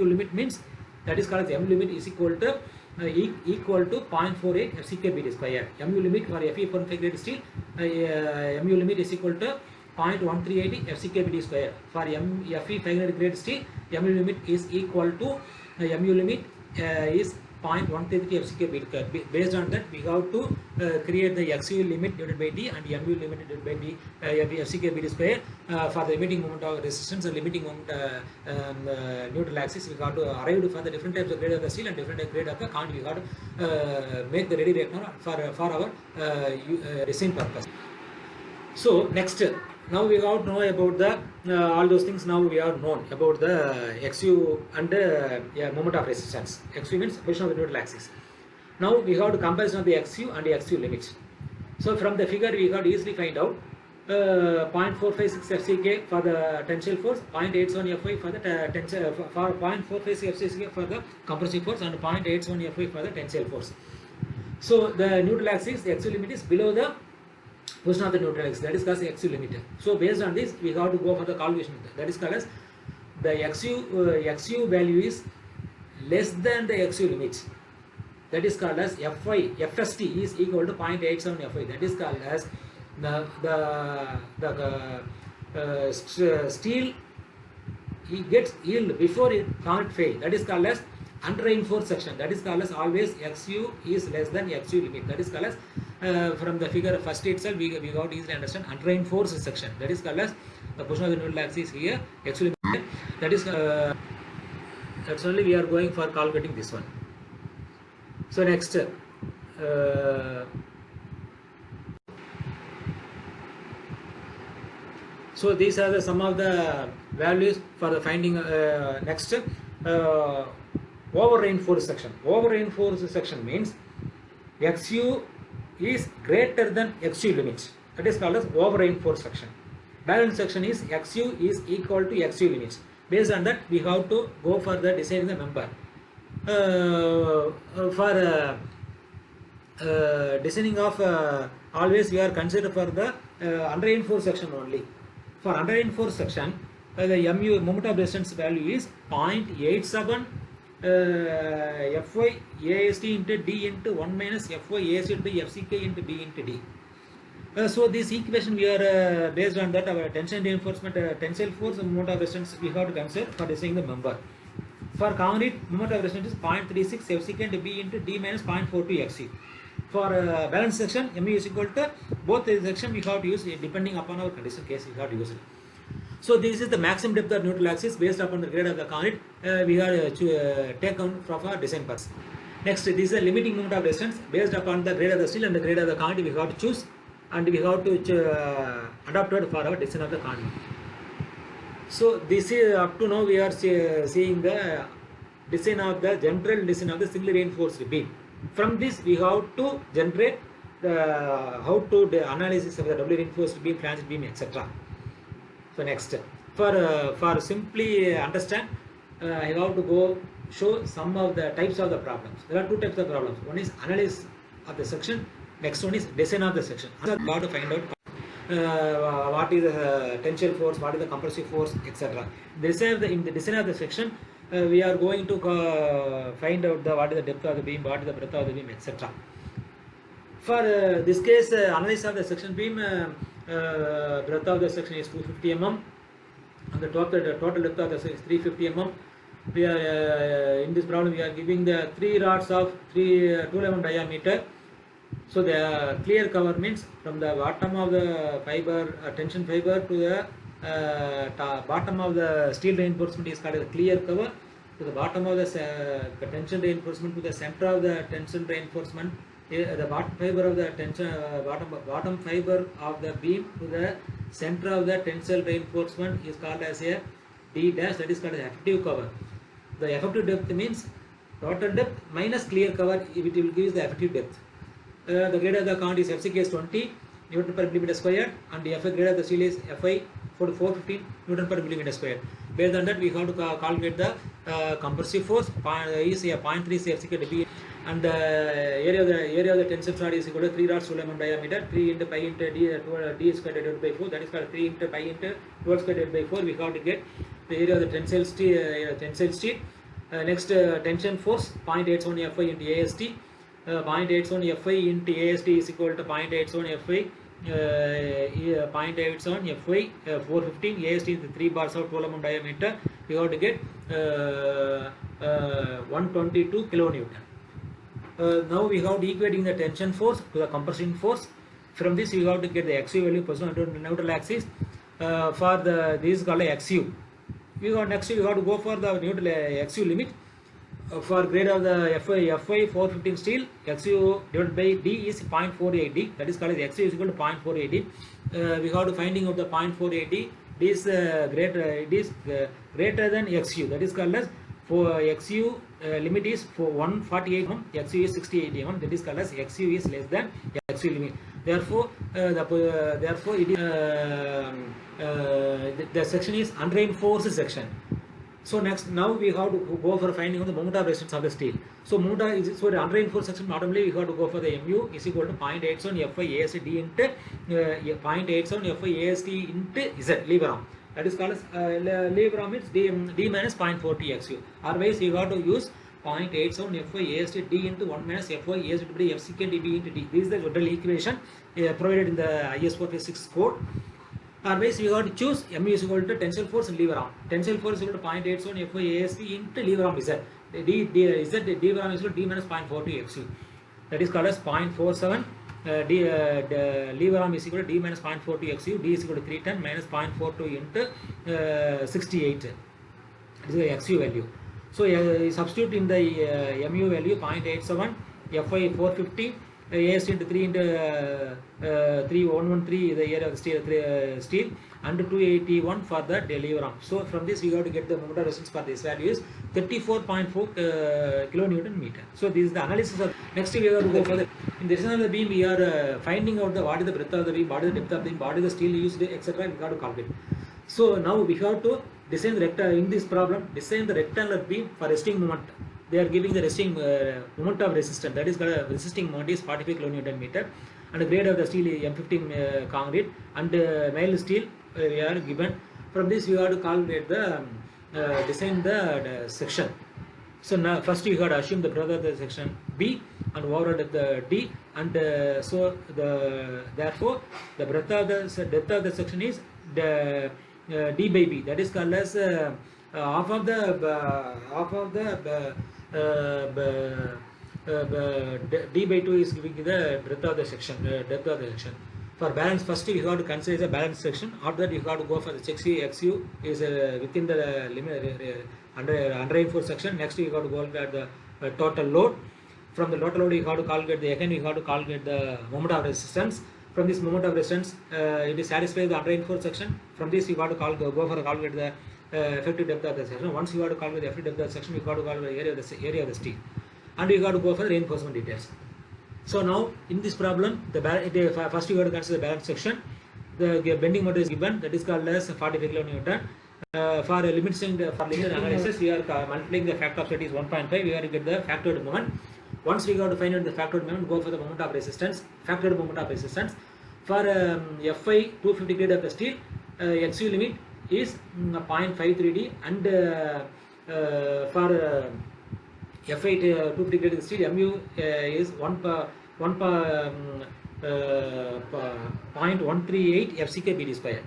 limit means that is called as mu limit is equal to equal to 0.48 FCK BD square. Mu limit for Fe 4.5 grade steel, mu limit is equal to 0.138 FCK BD square. For Fe 500 grade steel, mu limit is equal to mu limit is 0.133 FCK BD square. Based on that, we have to create the XU limit divided by D and mu limit divided by D FCK BD square for the limiting moment of resistance and limiting moment neutral axis. We got to arrive for the different types of grade of the steel and different grade of the concrete. We got to make the ready right now for our design purpose. So next, now we got to know about the all those things. Now we are known about the XU and moment of resistance. XU means position of the neutral axis. Now we have to comparison of the XU and the XU limits. So from the figure we got to easily find out 0.456 FCK for the tensile force, 0.87 Fy for the tensile for 0.456 FCK for the compressive force and 0.87 Fy for the tensile force. So the neutral axis, the XU limit is below the position of the neutral axis. That is called the XU limit. So based on this, we have to go for the calculation. That is called as the XU value is less than the XU limit. That is called as FST is equal to 0.87 Fy. That is called as the steel gets yield before it can't fail. That is called as unreinforced section. That is called as always XU is less than XU limit. That is called as from the figure first itself we got easily understand unreinforced section. That is called as the position of the neutral axis here XU limit. That is that's only we are going for calculating this one. So next. So these are some of the values for the finding. Next, over reinforced section. Over reinforced section means XU is greater than XU limit. That is called as over reinforced section. Balanced section is XU is equal to XU limits. Based on that, we have to go for the designing the member. For designing of always we are considered for the unreinforced section only. For unreinforced section, the mu moment of resistance value is 0.87 Fy AST into D into 1 minus Fy AST into FCK into B into D. So this equation we are based on that our tension reinforcement tensile force and moment of resistance we have to consider for designing the member. For concrete, moment of resistance is 0.36 FCK into B into D minus 0.42 FC. For balance section, mu is equal to both the section we have to use depending upon our condition case we have to use it. So this is the maximum depth of neutral axis based upon the grade of the concrete we have to take on from our design purpose. Next, this is the limiting moment of resistance based upon the grade of the steel and the grade of the concrete we have to choose and we have to adapt it for our design of the concrete. So this is up to now we are seeing the design of the general design of the singly reinforced beam. From this we have to generate the how to the analysis of the doubly reinforced beam, transit beam, etc. So next, for simply understand, I have to go show some of the types of the problems. There are two types of problems. One is analysis of the section. Next one is design of the section. So we have to find out what is the tensile force, what is the compressive force, etc. In the design of the section, we are going to find out what is the depth of the beam, what is the breadth of the beam, etc. For this case, analysis of the section beam, breadth of the section is 250 mm, and the total depth of the section is 350 mm. We are in this problem we are giving the 3 rods of 2 mm diameter. So the clear cover means from the bottom of the fiber, tension fiber to the bottom of the steel reinforcement is called a clear cover. To the bottom of the tension reinforcement to the center of the tension reinforcement, the bottom fiber of the tension bottom fiber of the beam to the center of the tensile reinforcement is called as a D dash. That is called as effective cover. The effective depth means total depth minus clear cover. It will give the effective depth. The grade of the concrete is FCK is 20 Newton per millimeter square and the FI grade of the steel is FI 415 Newton per millimeter square. Based on that, we have to calculate the compressive force is a 0.3 FCK to B, and the area of the tensile rod is equal to 3 rods 2 mm diameter, 3 into pi into D square divided by 4. That is called 3 into pi into 12 square divided by 4. We have to get the area of the tensile steel. Next, tension force 0.81 Fy into AST. 0.81 Fy into AST is equal to 0.81 Fy. 0.81 Fy 415 AST is 3 bars of 12 mm diameter. We have to get 122 kilonewton. Now we have to equating the tension force to the compression force. From this we have to get the XU value position to neutral axis. For the this is called XU. Next we have to go for the neutral XU limit. For grade of the Fy 415 steel, XU divided by D is 0.48 D. That is called as XU is equal to 0.48 D. We have to finding out the 0.48 D. This greater than XU. That is called as for XU limit is for 148 mm. XU is 68 mm. That is called as XU is less than XU limit. Therefore, therefore it is, the section is unreinforced section. So next, now we have to go for finding out the moment of resistance of the steel. So moment is so the unreinforced section. Automatically we have to go for the mu is equal to 0.87 Fy AST D into 0.87 Fy AST into Z lever arm. That is called as lever arm is D minus 0.40 XU. Otherwise you have to use 0.87 Fy AST D into 1 minus Fy AST by FCK dB into D. This is the general equation provided in the IS 456 code. Otherwise, you have to choose mu is equal to tensile force and lever arm. Tensile force is equal to 0.87 Fy AST into lever arm Z. Lever arm is equal to D minus 0.42 XU. That is called as 0.47. Lever arm is equal to D minus 0.42 XU. D is equal to 310 minus 0.42 into 68. This is the XU value. So substitute in the mu value 0.87 Fy 450. AST into 3 into 3113 the area of the steel and 281 for the lever arm. So from this we have to get the moment of resistance for this value is 34.4 kilonewton meter. So this is the analysis of. Next we have to go for the in the design of the beam we are finding out the what is the breadth of the beam, what is the depth of the beam, what is the steel used, etc. We have to calculate. So now we have to design the rectangle in this problem. Design the rectangular beam for resting moment. They are giving the resting moment of resistance. That is called resisting moment is 45 kilonewton meter, and the grade of the steel is M15 concrete, and mild steel we are given. From this we have to calculate the design the section. So now first you have to assume the breadth of the section B and overall depth the D, and so therefore the breadth of the depth of the section is the D by B. That is called as half of the D by 2 is giving the breadth of the section, depth of the section. For balance, first you have to consider the balance section. After that, you have to go for the XU is within the limit unreinforced section. Next, you have to go at the total load. From the total load, you have to calculate the again. You have to calculate the moment of resistance. From this moment of resistance, it is satisfied the unreinforced section. From this, you have to go for calculate the effective depth of the section. Once you have to calculate the effective depth of the section, you have to calculate the area of the steel, and you have to go for the reinforcement details. So now in this problem, first you have to consider the balance section. The bending moment is given, that is called as 45 kilonewton. For limit analysis, we are multiplying the factor of that is 1.5. We have to get the factored moment. Once we have to find out the factored moment, go for the moment of resistance, factored moment of resistance. For Fy 250 grade of the steel, XU limit is 0.53D, and for Fy 250 grade of the steel, mu is 0.138 FCK BD square.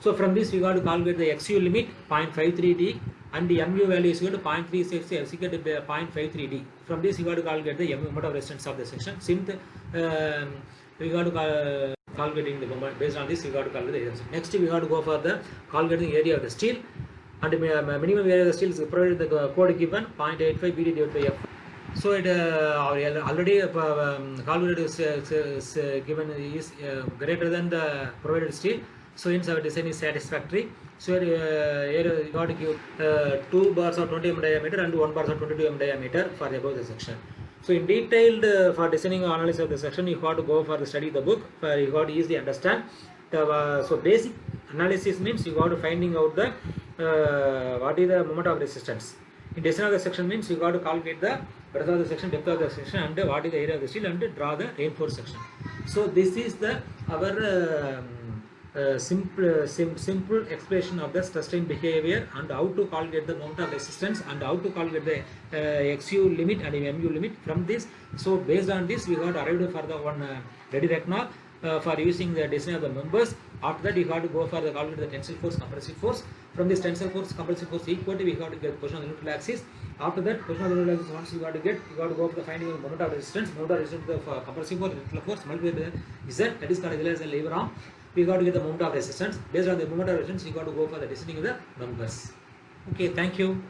So from this we got to calculate the XU limit 0.53D, and the mu value is equal to 0.36 FCK 0.53D. From this we got to calculate the moment of resistance of the section. Since we got to calculating the moment, based on this we got to calculate the area. Next we got to go for the calculating area of the steel, and minimum area of the steel is provided the code given 0.85 BD divided by F. So it already calculated is given is greater than the provided steel. So hence our design is satisfactory. So here you got to give 2 bars of 20 mm diameter and 1 bars of 22 mm diameter for above the section. So in detailed for designing or analysis of the section, you got to go for the study the book. You got to easily understand. So basic analysis means you got to finding out the what is the moment of resistance. In design of the section means you got to calculate the breadth of the section, depth of the section, and what is the area of the steel, and draw the reinforced section. So this is the our simple explanation of the stress strain behavior and how to calculate the moment of resistance and how to calculate the XU limit and MU limit from this. So based on this, we got arrived for the one ready rectangle for using the design of the members. After that, we got to go for the calculate the tensile force, compressive force. From this tensile force, compressive force equality, we got to get position of the neutral axis. After that, position of the neutral axis, once you got to get, you got to go for the finding of moment of resistance. Moment of resistance of compressive force, neutral force, multiplied by Z, that is called as a lever arm. We got to get the moment of resistance. Based on the moment of resistance, you got to go for the designing of the numbers. Okay, thank you.